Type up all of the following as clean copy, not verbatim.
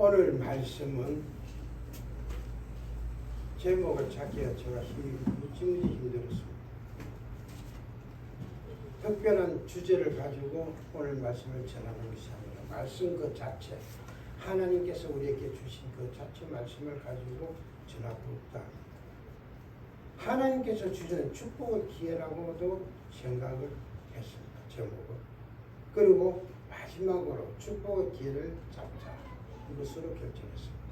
오늘 말씀은 제목을 찾기가 제가 무지무지 힘들었습니다. 특별한 주제를 가지고 오늘 말씀을 전하는 것이 아니라 말씀 그 자체, 하나님께서 우리에게 주신 그 자체 말씀을 가지고 전하고 있다. 하나님께서 주시는 축복의 기회라고도 생각을 했습니다. 제목을. 그리고 마지막으로 축복의 기회를 잡자. 이것으로 결정했습니다.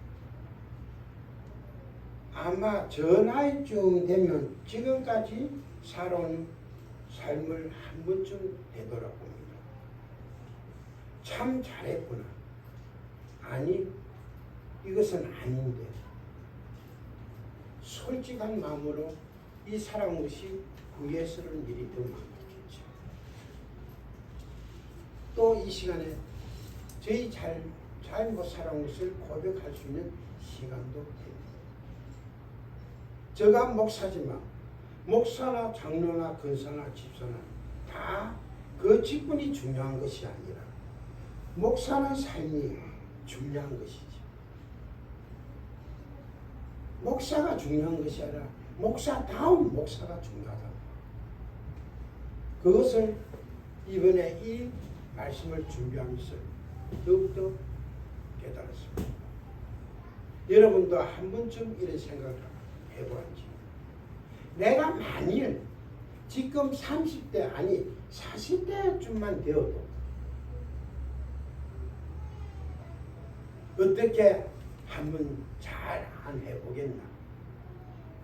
아마 저 나이쯤 되면 지금까지 살아온 삶을 한 번쯤 되돌아봅니다. 참 잘했구나. 아니, 이것은 아닌데. 솔직한 마음으로 이 사랑 없이 후회스러운 일이 더 많겠죠. 또 이 시간에 저희 잘못 살아온 것을 고백할 수 있는 시간도 됩니다. 제가 목사지만 목사나 장로나 권사나 집사나 다 그 직분이 중요한 것이 아니라 목사는 삶이 중요한 것이지. 목사가 중요한 것이 아니라 목사다운 목사가 중요하다. 그것을 이번에 이 말씀을 준비하면서 더욱더 깨달았습니다. 여러분도 한 번쯤 이런 생각을 해보았지. 내가 만일 지금 30대 아니 40대쯤만 되어도 어떻게 한번 잘 한 해보겠나?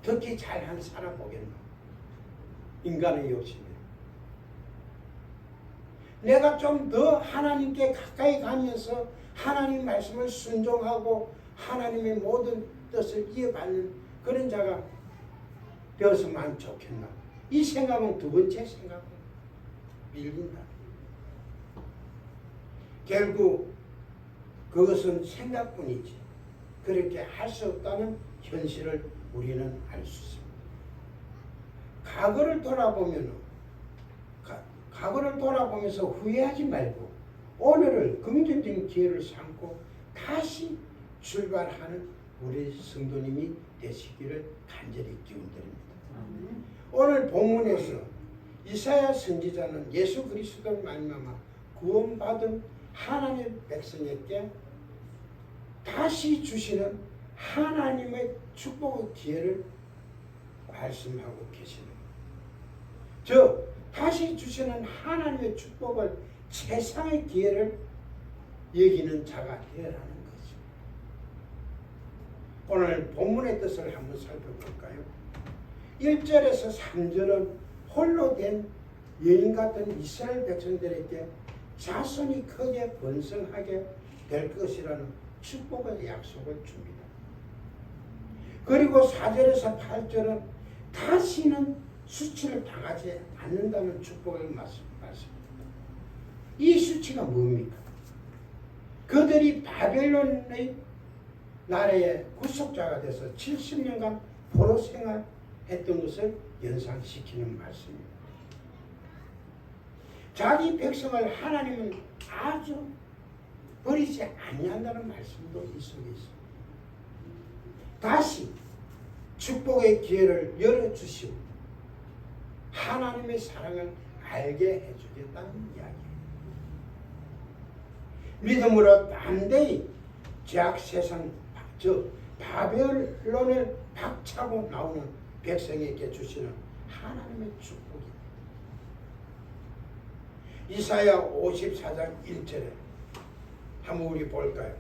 어떻게 잘 한 살아보겠나? 인간의 욕심이. 내가 좀 더 하나님께 가까이 가면서 하나님 말씀을 순종하고 하나님의 모든 뜻을 이어받는 그런 자가 되었으면 좋겠나. 이 생각은 두 번째 생각은 밀린다. 결국 그것은 생각뿐이지 그렇게 할 수 없다는 현실을 우리는 알 수 있습니다. 과거를 돌아보면서 후회하지 말고 오늘을 긍정적인 기회를 삼고 다시 출발하는 우리 성도님이 되시기를 간절히 기원드립니다. 오늘 본문에서 이사야 선지자는 예수 그리스도를 말미암아 구원받은 하나님의 백성에게 다시 주시는 하나님의 축복의 기회를 말씀하고 계십니다. 다시 주시는 하나님의 축복을 세상의 기회를 여기는 자가 되어라는 거죠. 오늘 본문의 뜻을 한번 살펴볼까요? 1절에서 3절은 홀로 된 여인 같은 이스라엘 백성들에게 자손이 크게 번성하게 될 것이라는 축복의 약속을 줍니다. 그리고 4절에서 8절은 다시는 수치를 당하지 않는다는 축복을 말씀입니다. 이 수치가 뭡니까? 그들이 바벨론의 나라의 구속자가 돼서 70년간 포로 생활했던 것을 연상시키는 말씀입니다. 자기 백성을 하나님은 아주 버리지 아니한다는 말씀도 이 속에 있습니다. 다시 축복의 기회를 열어주시고 하나님의 사랑을 알게 해주겠다는 이야기예요. 믿음으로 담대히 죄악 세상 바벨론을 박차고 나오는 백성에게 주시는 하나님의 축복입니다. 이사야 54장 1절에 한번 우리 볼까요?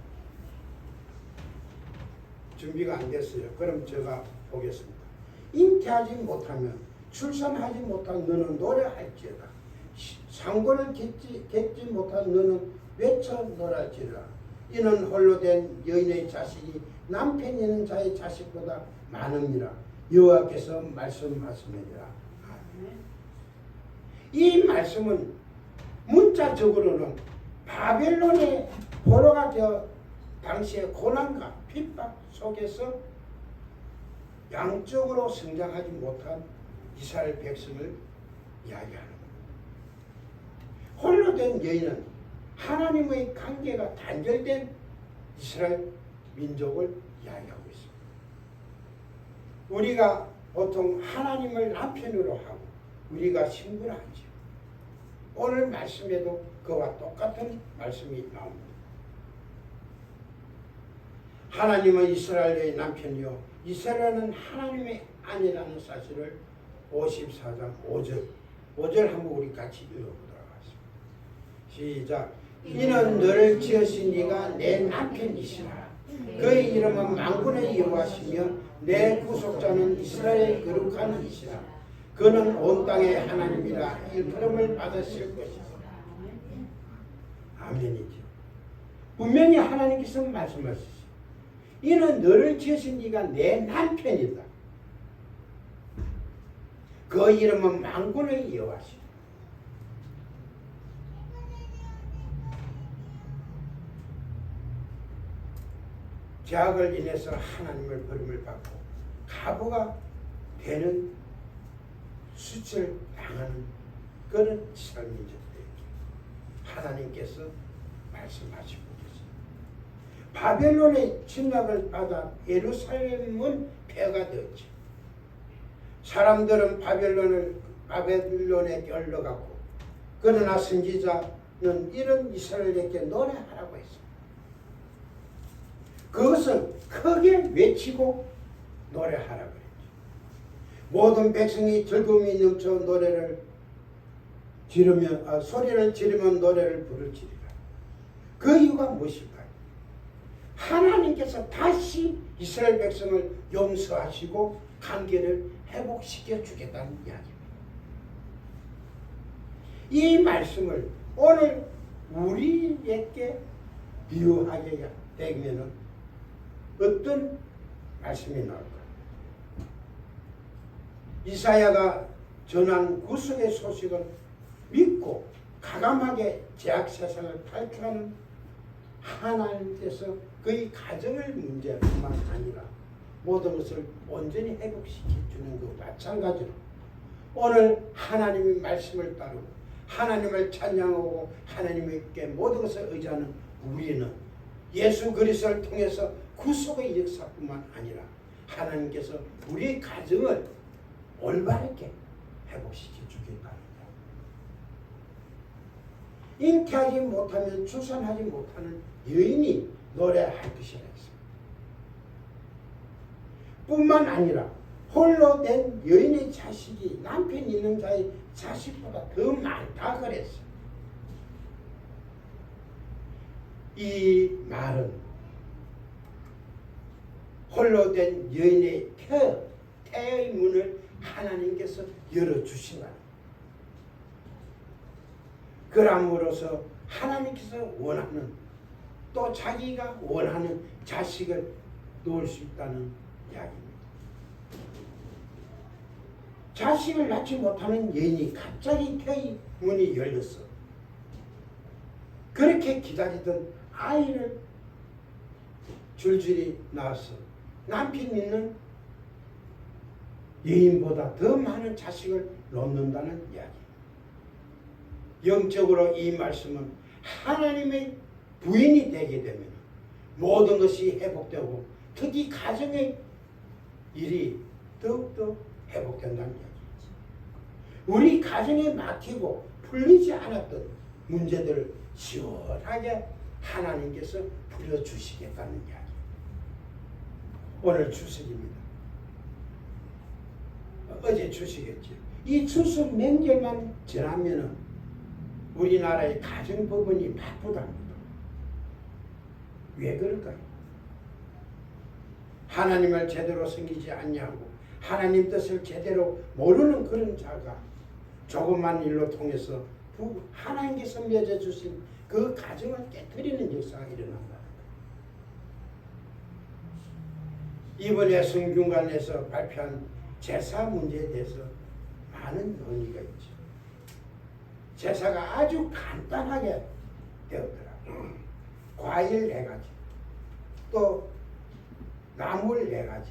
준비가 안 됐어요. 그럼 제가 보겠습니다. 잉태하지 못하면 출산하지 못한 너는 노래할지어다. 상고를 객지 못한 너는 외쳐 놀랄지어다. 이는 홀로 된 여인의 자식이 남편 있는 자의 자식보다 많음이라 여호와께서 말씀하시느니라. 이 말씀은 문자적으로는 바벨론의 포로가 되어 당시의 고난과 핍박 속에서 양적으로 성장하지 못한 이스라엘 백성을 이야기하는 겁니다. 홀로 된 여인은 하나님의 관계가 단절된 이스라엘 민족을 이야기하고 있습니다. 우리가 보통 하나님을 남편으로 하고 우리가 신부라 하죠. 오늘 말씀에도 그와 똑같은 말씀이 나옵니다. 하나님은 이스라엘의 남편이요 이스라엘은 하나님의 아내라는 사실을 54장 5절 한번 우리 같이 읽어보도록 하겠습니다. 시작. 이는 너를 지으신 이가 내 남편이시라. 그의 이름은 만군의 여호와시며 내 구속자는 이스라엘의 거룩한 이시라. 그는 온 땅의 하나님이라 일컬음을 받으실 것이다. 아멘이죠. 분명히 하나님께서 말씀하시죠. 이는 너를 지으신 이가 내 남편이다. 그 이름은 만군의 여호와시다. 죄악을 인해서 하나님을 버림을 받고 가부가 되는 수치를 당하는 그런 이스라엘 민족들에게 하나님께서 말씀하시고 계십니다. 바벨론의 침략을 받아 예루살렘은 폐가 되었죠. 사람들은 바벨론에 껴들어갔고 그러나 선지자는 이런 이스라엘에게 노래하라고 했습니다. 그것을 크게 외치고 노래하라고 했죠. 모든 백성이 즐거움이 넘쳐 노래를 지르며 소리를 지르면 노래를 부를지리라. 그 이유가 무엇일까요? 하나님께서 다시 이스라엘 백성을 용서하시고 관계를 회복시켜 주겠다는 이야기입니다. 이 말씀을 오늘 우리에게 비유하게 되면 어떤 말씀이 나올까요? 이사야가 전한 구속의 소식을 믿고 가감하게 죄악 세상을 탈출하는 하나님께서 그의 가정의 문제뿐만 아니라 모든 것을 온전히 회복시켜주는 것 마찬가지로 오늘 하나님의 말씀을 따르고 하나님을 찬양하고 하나님께 모든 것을 의지하는 우리는 예수 그리스도를 통해서 구속의 역사뿐만 아니라 하나님께서 우리의 가정을 올바르게 회복시켜 주겠다는 거예요. 잉태하지 못하면 출산하지 못하는 여인이 노래할 것이라 했습니다. 뿐만 아니라 홀로 된 여인의 자식이 남편 있는 자의 자식보다 더 많다 그랬어요. 이 말은 홀로 된 여인의 태의 문을 하나님께서 열어주신다. 그럼으로써 하나님께서 원하는 또 자기가 원하는 자식을 놓을 수 있다는 이야기입니다. 자식을 낳지 못하는 여인이 갑자기 태의 문이 열렸어. 그렇게 기다리던 아이를 줄줄이 낳았어. 남편 있는 여인보다 더 많은 자식을 놓는다는 이야기. 영적으로 이 말씀은 하나님의 부인이 되게 되면 모든 것이 회복되고 특히 가정의 일이 더욱더 회복된다는 이야기죠. 우리 가정에 막히고 풀리지 않았던 문제들을 시원하게 하나님께서 풀어주시겠다는 이야기. 오늘 추석입니다. 어제 추석이었죠. 이 추석 명절만 지나면은 우리나라의 가정법원이 바쁘답니다. 왜 그럴까요? 하나님을 제대로 섬기지 않냐고 하나님 뜻을 제대로 모르는 그런 자가 조그만 일로 통해서 하나님께서 맺어주신 그 가정을 깨뜨리는 역사가 일어난다. 이번에 성균관에서 발표한 제사 문제에 대해서 많은 논의가 있죠. 제사가 아주 간단하게 되었더라고요. 과일 4가지, 또 나물 4가지,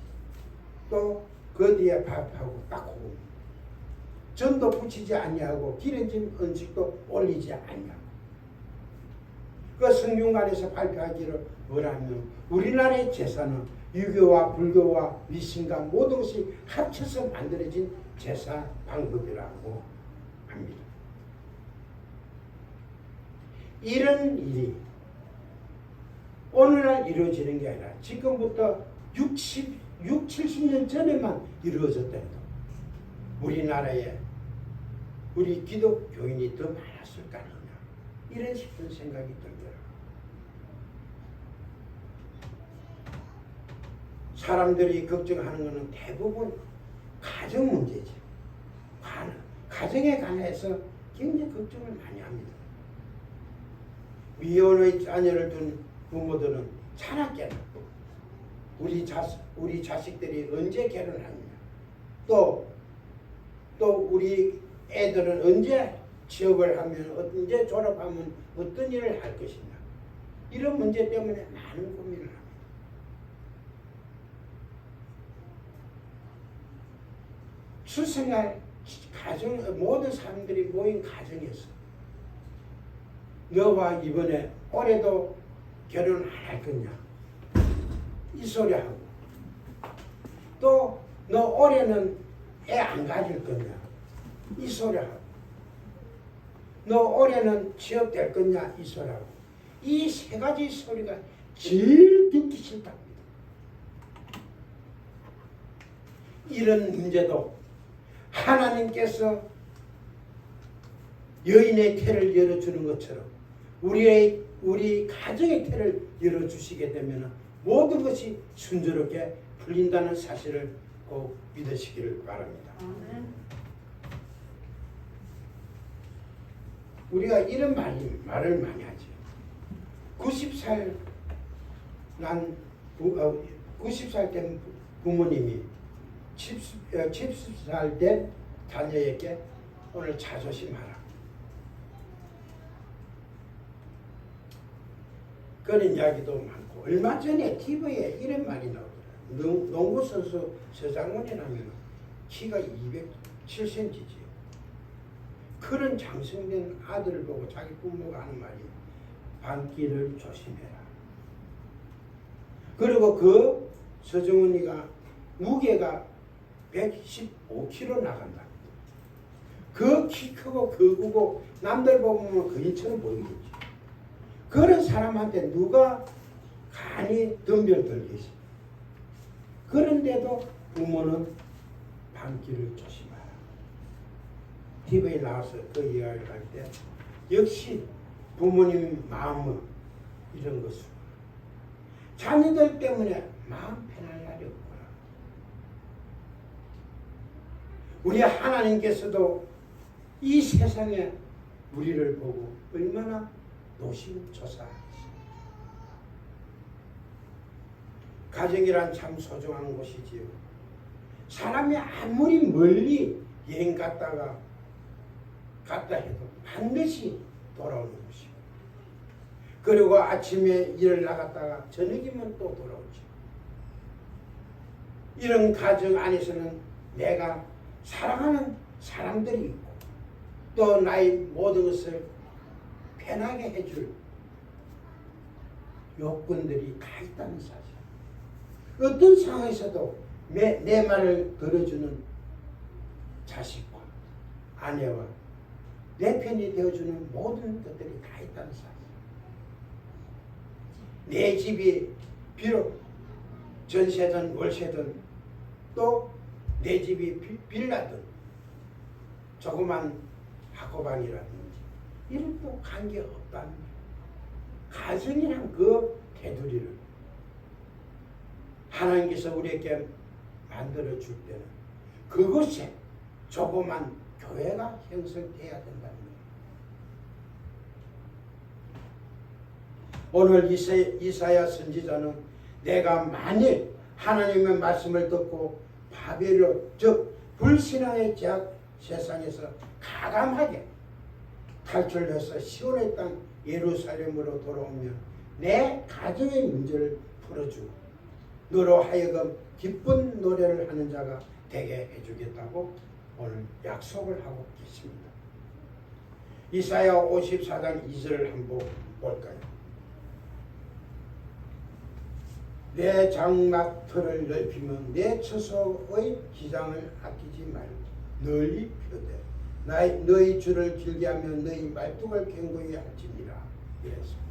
또 그 뒤에 밥하고 딱고기. 전도 붙이지 아니하고 기름진 음식도 올리지 아니하고 그 성균관에서 발표하기를 뭐라면 우리나라의 제사는 유교와 불교와 미신과 모든 것이 합쳐서 만들어진 제사 방법이라고 합니다. 이런 일이 오늘날 이루어지는 게 아니라 지금부터 70년 전에만 이루어졌다 해도 우리나라에 우리 기독교인이 더 많았을 거 아니냐, 이런 싶은 생각이 들더라. 사람들이 걱정하는 것은 대부분 가정 문제지. 가정에 관해서 굉장히 걱정을 많이 합니다. 미혼의 자녀를 둔 부모들은 차납게나 우리 자식들이 언제 결혼하느냐, 또 우리 애들은 언제 취업을 하면, 언제 졸업하면 어떤 일을 할 것이냐, 이런 문제 때문에 많은 고민을 합니다. 출생할 가정, 모든 사람들이 모인 가정에서 너와 이번에 올해도 결혼 안 할 거냐, 이 소리 하고, 또 너 올해는 애 안 가질 거냐, 이 소리 하고, 너 올해는 취업될 거냐, 이 소리 하고, 이 세 가지 소리가 제일 듣기 싫답니다. 이런 문제도 하나님께서 여인의 태를 열어주는 것처럼 우리 가정의 태를 열어주시게 되면 모든 것이 순조롭게 풀린다는 사실을 꼭 믿으시기를 바랍니다. 우리가 이런 말을 많이 하죠. 90살 된 부모님이 70살 된 자녀에게 오늘 자조심하라, 그런 이야기도 많고, 얼마 전에 TV에 이런 말이 나오더라고요. 농구선수 서장훈이라면 키가 207cm지요. 그런 장성된 아들을 보고 자기 부모가 하는 말이 밤길을 조심해라. 그리고 그 서정훈이가 무게가 115kg 나간다. 그 키 크고 거구고 남들 보면 거인처럼 보이겠지. 그런 사람한테 누가 간이 덤벼 들겠어. 그런데도 부모는 밤길을 조심하라. TV에 나와서 그 이야기를 할 때 역시 부모님 마음은 이런 것을, 자녀들 때문에 마음 편할 날이 없구나. 우리 하나님께서도 이 세상에 우리를 보고 얼마나 노심초사하시오. 가정이란 참 소중한 곳이지요. 사람이 아무리 멀리 여행 갔다 해도 반드시 돌아오는 곳이고, 그리고 아침에 일을 나갔다가 저녁이면 또 돌아오죠. 이런 가정 안에서는 내가 사랑하는 사람들이 있고, 또 나의 모든 것을 편하게 해줄 요건들이 다 있다는 사실. 어떤 상황에서도 내 말을 들어주는 자식과 아내와 내 편이 되어주는 모든 것들이 다 있다는 사실. 내 집이 비록 전세든 월세든, 또 내 집이 빌라든 조그만 학고방이라든지 이런 또 관계없다는 거예요. 가정이란 그 테두리를 하나님께서 우리에게 만들어 줄 때는 그곳에 조그만 교회가 형성돼야 된다는 거예요. 오늘 이사야 선지자는 내가 만일 하나님의 말씀을 듣고 바벨론, 즉 불신앙의 제약 세상에서 가감하게 탈출해서 시온의 땅 예루살렘으로 돌아오면 내 가정의 문제를 풀어주고 너로 하여금 기쁜 노래를 하는 자가 되게 해주겠다고 오늘 약속을 하고 계십니다. 이사야 54장 2절을 한번 볼까요? 내 장막 털을 넓히면 내 처소의 기장을 아끼지 말고 널리 펴되 너희 줄을 길게 하면 너희 말뚝을 견고히 할지니라. 이랬습니다.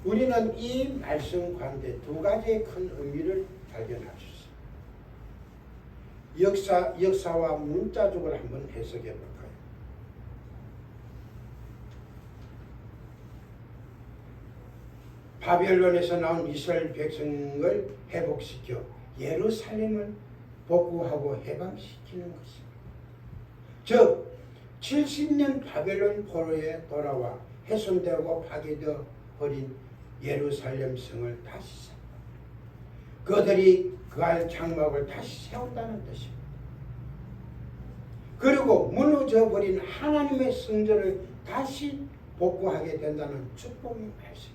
우리는 이 말씀 가운데 두 가지의 큰 의미를 발견할 수 있습니다. 역사와 문자적으로 한번 해석해 볼까요? 바벨론에서 나온 이스라엘 백성을 회복시켜 예루살렘을 복구하고 해방시키는 것입니다. 즉 70년 바벨론 포로에 돌아와 훼손되고 파괴되어 버린 예루살렘 성을 다시 그들이 그할 장막을 다시 세운다는 뜻입니다. 그리고 무너져 버린 하나님의 성전을 다시 복구하게 된다는 축복의 말씀이죠.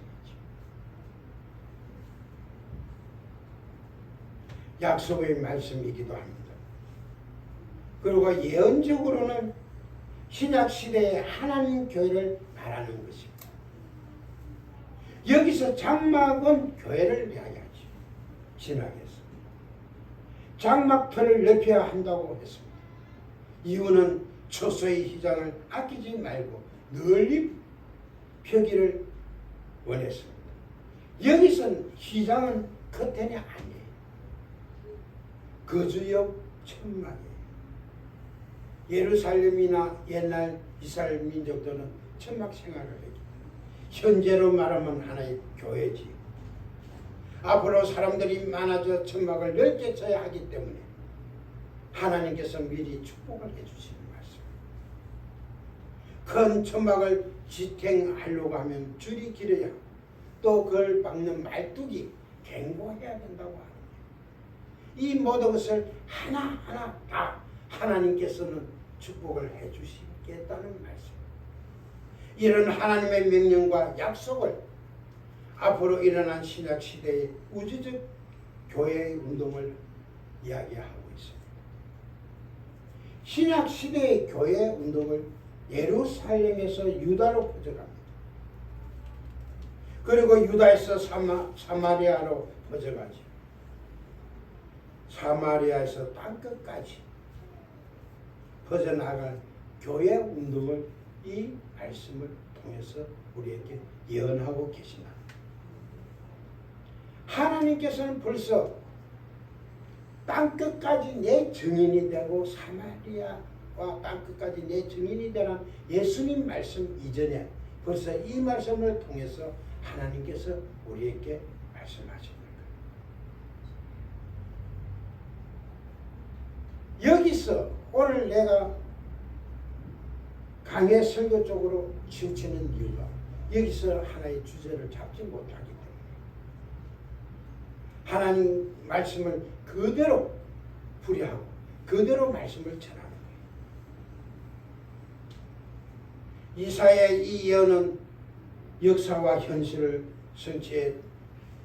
약속의 말씀이기도 합니다. 그리고 예언적으로는 신약 시대의 하나님 교회를 말하는 것입니다. 여기서 장막은 교회를 이야기하죠. 신학에서 장막터를 넓혀야 한다고 했습니다. 이유는 처소의 휘장을 아끼지 말고 널리 펴기를 원했습니다. 여기서는 휘장은 커튼이 아니에요. 거주역 천막이에요. 예루살렘이나 옛날 이스라엘 민족들은 천막 생활을 했기 때문에 현재로 말하면 하나의 교회지. 앞으로 사람들이 많아져 천막을 넓게 쳐야 하기 때문에 하나님께서 미리 축복을 해주시는 말씀. 큰 천막을 지탱하려고 하면 줄이 길어야 하고 또 그걸 막는 말뚝이 견고해야 된다고 하는 거예요. 이 모든 것을 하나하나 다 하나님께서는 축복을 해주시겠다는 말씀. 이런 하나님의 명령과 약속을 앞으로 일어난 신약 시대의 우주적 교회의 운동을 이야기하고 있습니다. 신약 시대의 교회 운동을 예루살렘에서 유다로 퍼져갑니다. 그리고 유다에서 사마리아로 퍼져가죠. 사마리아에서 땅끝까지 퍼져나갈 교회 운동을 이 말씀을 통해서 우리에게 예언하고 계시나. 하나님께서는 벌써 땅끝까지 내 증인이 되고 사마리아와 땅끝까지 내 증인이 되는 예수님 말씀 이전에 벌써 이 말씀을 통해서 하나님께서 우리에게 말씀하신 거예요. 여기서 오늘 내가 강의 설교 쪽으로 치우치는 이유가 여기서 하나의 주제를 잡지 못하기 때문에 하나님 말씀을 그대로 풀이하고 그대로 말씀을 전하는 거예요. 이사야의 이 예언은 역사와 현실을 성취해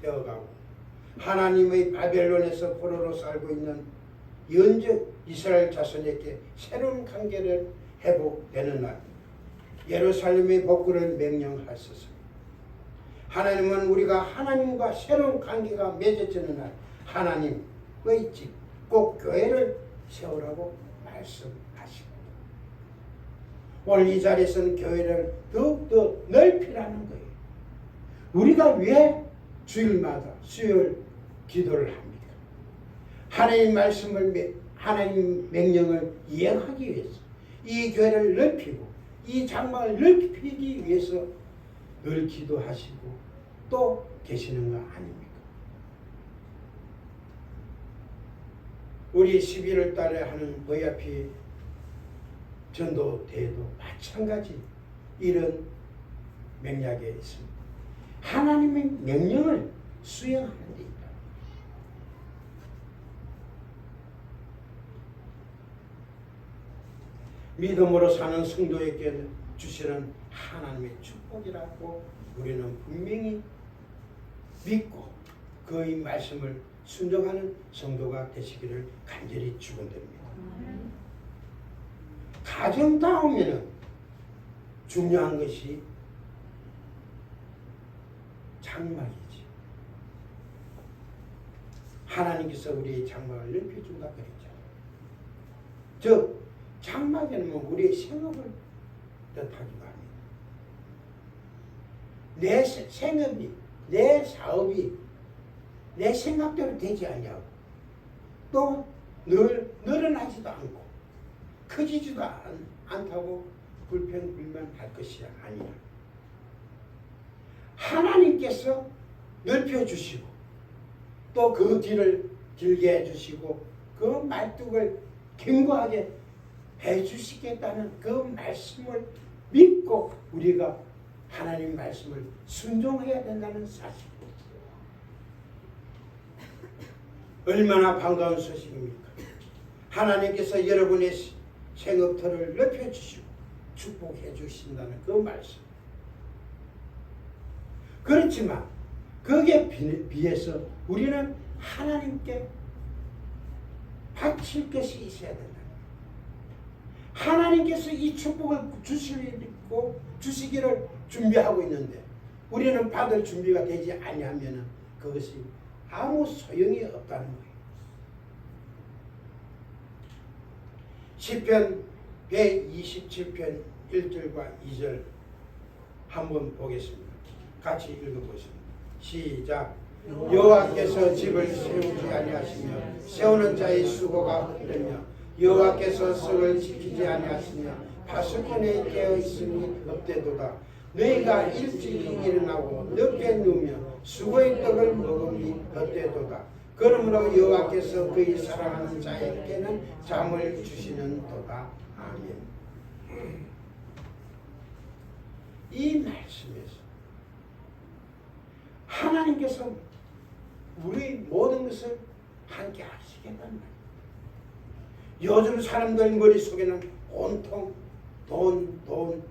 되어가고 하나님의 바벨론에서 포로로 살고 있는 연적 이스라엘 자손에게 새로운 관계를 회복되는 날 예루살렘의 복구를 명령하셨습니다. 하나님은 우리가 하나님과 새로운 관계가 맺어지는 날 하나님의 집, 꼭 교회를 세우라고 말씀하십니다. 오늘 이 자리에서는 교회를 더욱더 넓히라는 거예요. 우리가 왜 주일마다 수요일 기도를 합니까? 하나님 말씀을, 하나님 명령을 이행하기 위해서 이 교회를 넓히고 이 장막을 넓히기 위해서 늘 기도하시고 또 계시는 거 아닙니까? 우리 11월 달에 하는 VIP 전도 대회도 마찬가지 이런 맥락에 있습니다. 하나님의 명령을 수행하는 데 있다. 믿음으로 사는 성도에게 주시는 하나님의 축복이라고 우리는 분명히 믿고 그의 말씀을 순종하는 성도가 되시기를 간절히 축원드립니다. 가정 다음에는 중요한 것이 장막이지. 하나님께서 우리의 장막을 넓혀준다 그랬잖아요. 즉 장막에는 우리의 생업을 뜻하기도 합니다. 내 생업이, 내 사업이 내 생각대로 되지 아니하고 또 늘어나지도 않고 커지지도 않다고 불평불만할 것이 아니라 하나님께서 넓혀주시고 또 그 뒤를 길게 해주시고 그 말뚝을 견고하게 해주시겠다는 그 말씀을 믿고 우리가 하나님 말씀을 순종해야 된다는 사실입니다. 얼마나 반가운 소식입니까? 하나님께서 여러분의 생업터를 넓혀주시고 축복해 주신다는 그 말씀. 그렇지만 거기에 비해서 우리는 하나님께 바칠 것이 있어야 된다. 하나님께서 이 축복을 주시기를 준비하고 있는데 우리는 받을 준비가 되지 아니하면 그것이 아무 소용이 없다는 거예요. 시편 127편 1절과 2절 한번 보겠습니다. 같이 읽어보십니다. 시작. 여호와께서 집을 세우지 아니하시며 세우는 자의 수고가 헛되며 여호와께서 성을 지키지 아니하시며 파수꾼에 깨어 있음이 없대도다. 너희가 일찍 일어나고 늦게 누우며 수고의 떡을 먹음이 헛되도다. 그러므로 여호와께서 그의 사랑하는 자에게는 잠을 주시는 도다. 아멘. 이 말씀에서 하나님께서 우리 모든 것을 함께 하시겠다는 말이에요. 요즘 사람들 머릿속에는 온통 돈뿐입니다.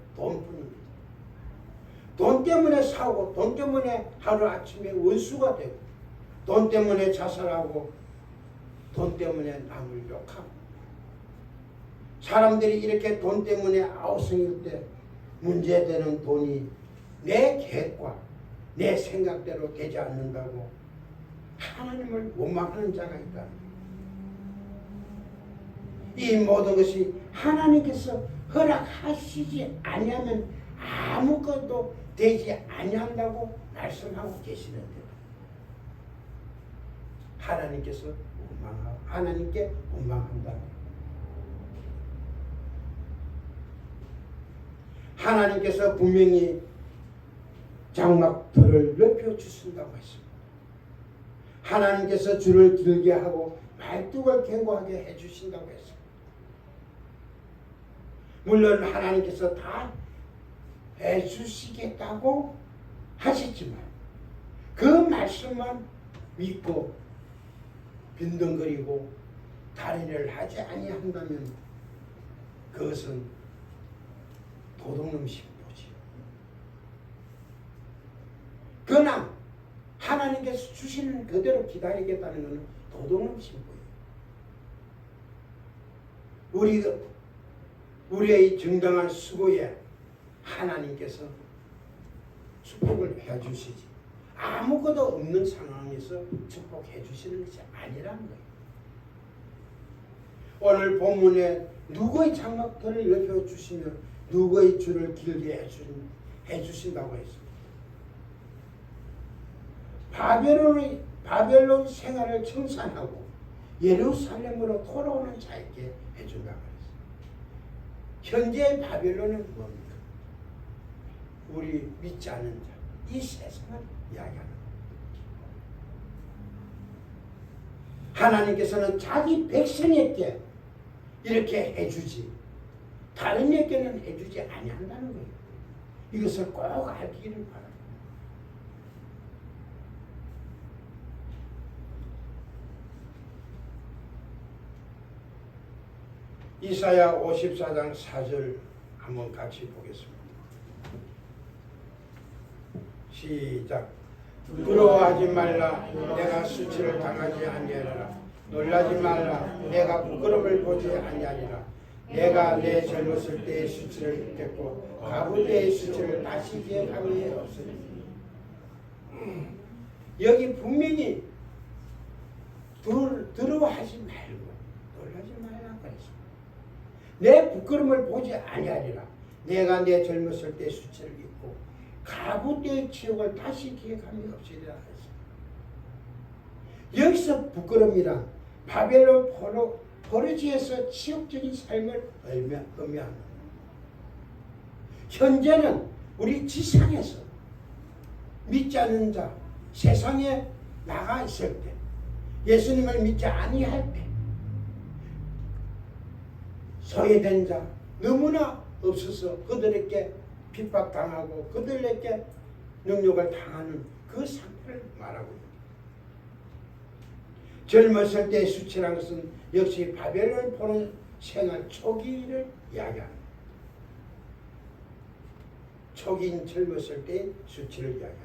돈 때문에 사고 돈 때문에 하루아침에 원수가 되고 돈 때문에 자살하고 돈 때문에 남을 욕하고 사람들이 이렇게 돈 때문에 아우성일 때 문제되는 돈이 내 계획과 내 생각대로 되지 않는다고 하나님을 원망하는 자가 있다. 이 모든 것이 하나님께서 허락하시지 아니하면 아무것도 되지 아니한다고 말씀하고 계시는데 하나님께서 하나님께 원망한다. 하나님께서 분명히 장막터를 넓혀 주신다고 했습니다. 하나님께서 줄을 길게 하고 말뚝을 견고하게 해주신다고 했습니다. 물론 하나님께서 다 해주시겠다고 하셨지만 그 말씀만 믿고 빈둥거리고 다른 일을 하지 아니한다면 그것은 도둑놈 신부지요. 그러나 하나님께서 주시는 그대로 기다리겠다는 것은 도둑놈 신부예요. 우리의 정당한 수고에 하나님께서 축복을 해주시지 아무것도 없는 상황에서 축복해 주시는 것이 아니라는 거예요. 오늘 본문에 누구의 장막터를 넓혀 주시며 누구의 줄을 길게 해주신다고 했습니다. 바벨론 생활을 청산하고 예루살렘으로 돌아오는 자에게 해준다고 했습니다. 현재의 바벨론은 뭡니까? 우리 믿지 않는 자, 이 세상을 이야기하는 겁니다. 하나님께서는 자기 백성에게 이렇게 해주지 다른 에게는 해주지 아니한다는 거예요. 이것을 꼭 알기를 바랍니다. 이사야 54장 4절 한번 같이 보겠습니다. 시작. 부러워하지 말라. 내가 수치를 당하지 아니하리라. 놀라지 말라. 내가 부끄러움을 보지 아니하리라. 내가 내 젊었을 때의 수치를 잊겠고 과부 때의 수치를 다시 기억함이 없으니. 여기 분명히 두려워하지 말고 놀라지 말라 그랬습니다. 내 부끄러움을 보지 아니하리라. 내가 내 젊었을 때 수치를 입고 가부 때의 치욕을 다시 기억함이 없으리라 했습니다. 여기서 부끄러움이란 바벨론 포로지에서 치욕적인 삶을 의미합니다. 현재는 우리 지상에서 믿지 않는 자, 세상에 나가 있을 때, 예수님을 믿지 아니할 때, 소외된 자 너무나 없어서 그들에게 핍박당하고 그들에게 능력을 당하는 그 상태를 말하고 있습니다. 젊었을 때의 수치라는 것은 역시 바벨론 포로 생활 초기를 이야기합니다. 초기인 젊었을 때의 수치를 이야기하죠.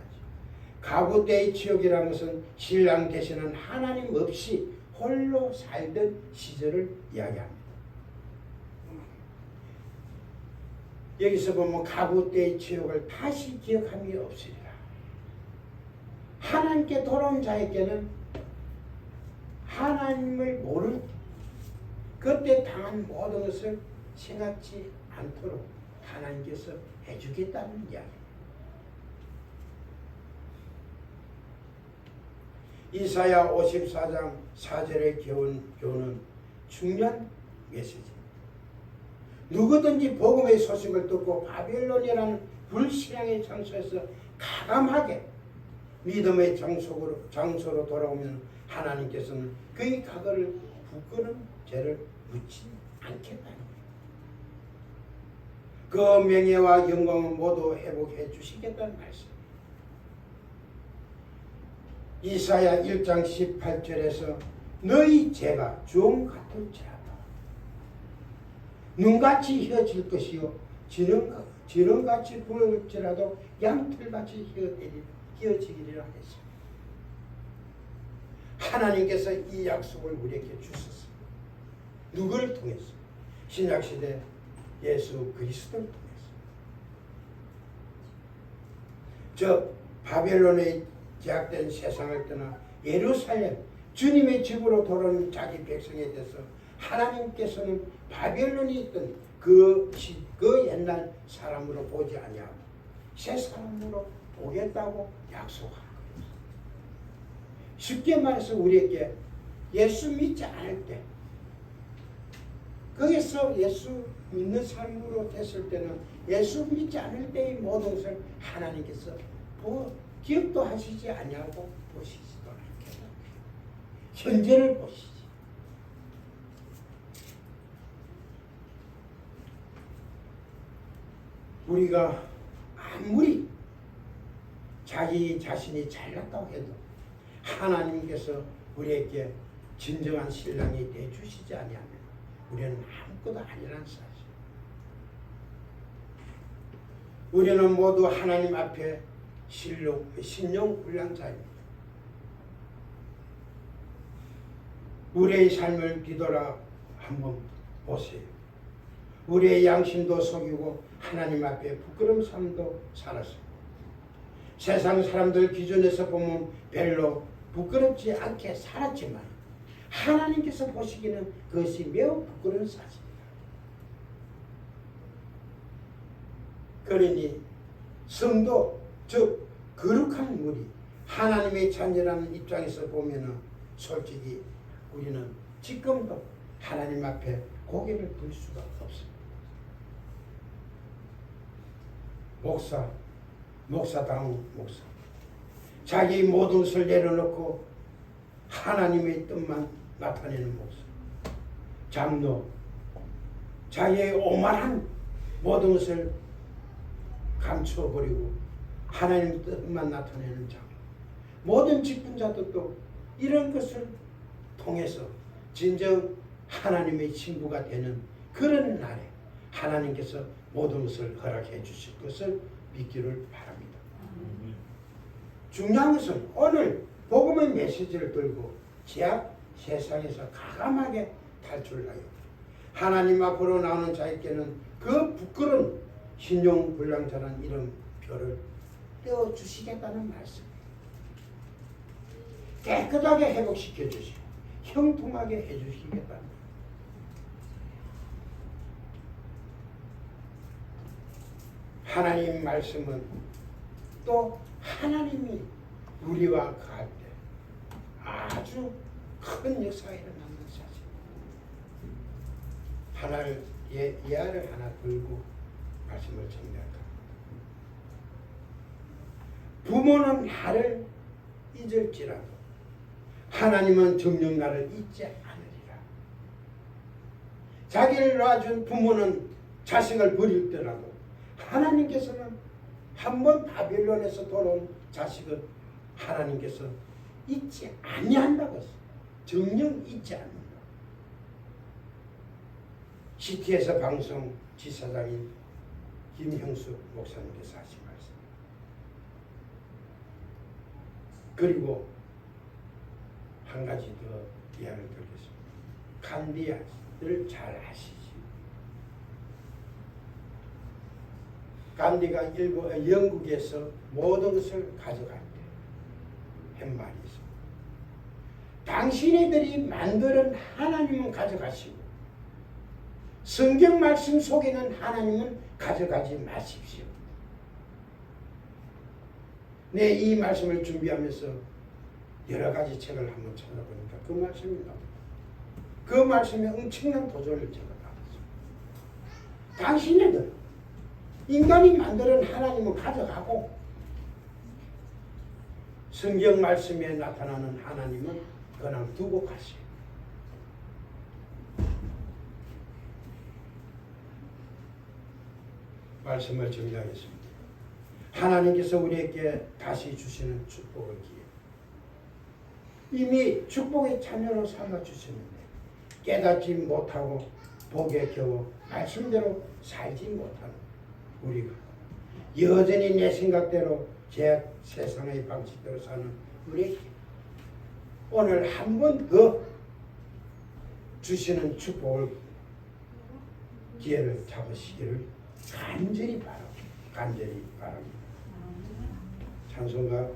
가부 때의 치욕이라는 것은 신랑 되시는 하나님 없이 홀로 살던 시절을 이야기합니다. 여기서 보면 가부 때의 치욕을 다시 기억함이 없으리라. 하나님께 돌아온 자에게는 하나님을 모를 그때 당한 모든 것을 생각지 않도록 하나님께서 해주겠다는 이야기입니다. 이사야 54장 4절의 교훈은 중요한 메시지입니다. 누구든지 복음의 소식을 듣고 바벨론이라는 불신앙의 장소에서 가감하게 믿음의 장소로 돌아오면 하나님께서는 그의 과거를 부끄러운 죄를 묻지 않겠다는 거예요. 그 명예와 영광을 모두 회복해 주시겠다는 말씀입니다. 이사야 1장 18절에서 너희 죄가 주홍 같을지라도 눈같이 휘어질 것이요 지렁같이 부을지라도 양털같이 휘어지기리라 했습니다. 하나님께서 이 약속을 우리에게 주셨습니다. 누구를 통해서? 신약시대 예수 그리스도를 통해서. 저 바벨론에 제약된 세상을 떠나 예루살렘 주님의 집으로 돌아오는 자기 백성에 대해서 하나님께서는 바벨론이 있던 그 옛날 사람으로 보지 아니하고 새 사람으로 보겠다고 약속한 거예요. 쉽게 말해서 우리에게 예수 믿지 않을 때 거기서 예수 믿는 사람으로 됐을 때는 예수 믿지 않을 때의 모든 것을 하나님께서 기억도 하시지 아니하고 보시지도 않겠다. 현재를 보시지. 우리가 아무리 자기 자신이 잘났다고 해도 하나님께서 우리에게 진정한 신랑이 되주시지 아니하면 우리는 아무것도 아니라는 사실. 우리는 모두 하나님 앞에 신용불량자입니다. 우리의 삶을 뒤돌아 한번 보세요. 우리의 양심도 속이고 하나님 앞에 부끄러운 삶도 살았습니다. 세상 사람들 기준에서 보면 별로 부끄럽지 않게 살았지만 하나님께서 보시기는 그것이 매우 부끄러운 사실입니다. 그러니 성도 즉 거룩한 무리 하나님의 자녀라는 입장에서 보면은 솔직히 우리는 지금도 하나님 앞에 고개를 들 수가 없습니다. 목사다운 목사 자기 모든 것을 내려놓고 하나님의 뜻만 나타내는 목사 장로 자기의 오만한 모든 것을 감추어버리고 하나님의 뜻만 나타내는 장 모든 직분자들도 이런 것을 통해서 진정 하나님의 친구가 되는 그런 날에 하나님께서 모든 것을 허락해 주실 것을 믿기를 바랍니다. 중요한 것은 오늘 복음의 메시지를 들고 제약 세상에서 가감하게 탈출하여 하나님 앞으로 나오는 자에게는 그 부끄러운 신용불량자라는 이름표를 떼어주시겠다는 말씀. 깨끗하게 회복시켜 주시고 형통하게 해주시겠다. 하나님 말씀은 또 하나님이 우리와 갈 때 아주 큰 역사가 일어나는 사실. 하나를 예화를 하나 들고 말씀을 정리할까. 부모는 나를 잊을지라도 하나님은 정녕 나를 잊지 않으리라. 자기를 낳아준 부모는 자식을 버릴더라도 하나님께서는 한번 바벨론에서 돌아온 자식은 하나님께서 잊지 아니한다고 했어요. 정녕 잊지 않는다. CT에서 방송 지사장인 김형수 목사님께서 하신 말씀. 그리고 한 가지 더 이야기를 드리겠습니다. 간디아를 잘 아시지. 간디가 영국에서 모든 것을 가져갈 때 한 말이 있습니다. 당신네들이 만드는 하나님은 가져가시고 성경 말씀 속에는 하나님은 가져가지 마십시오. 네, 이 말씀을 준비하면서 여러 가지 책을 한번 찾아보니까 그 말씀이 나옵니다. 그 말씀에 엄청난 도전을 제가 받았습니다. 당신네들 인간이 만드는 하나님은 가져가고 성경 말씀에 나타나는 하나님은 그냥 두고 가시오. 말씀을 정리하겠습니다. 하나님께서 우리에게 다시 주시는 축복을 기회. 이미 축복의 자녀로 삼아 주시는데 깨닫지 못하고 복에 겨워 말씀대로 살지 못하는 우리가 여전히 내 생각대로 제 세상의 방식대로 사는 우리에게 오늘 한 번 더 주시는 축복을 기회를 잡으시기를 간절히 바랍니다. 찬송가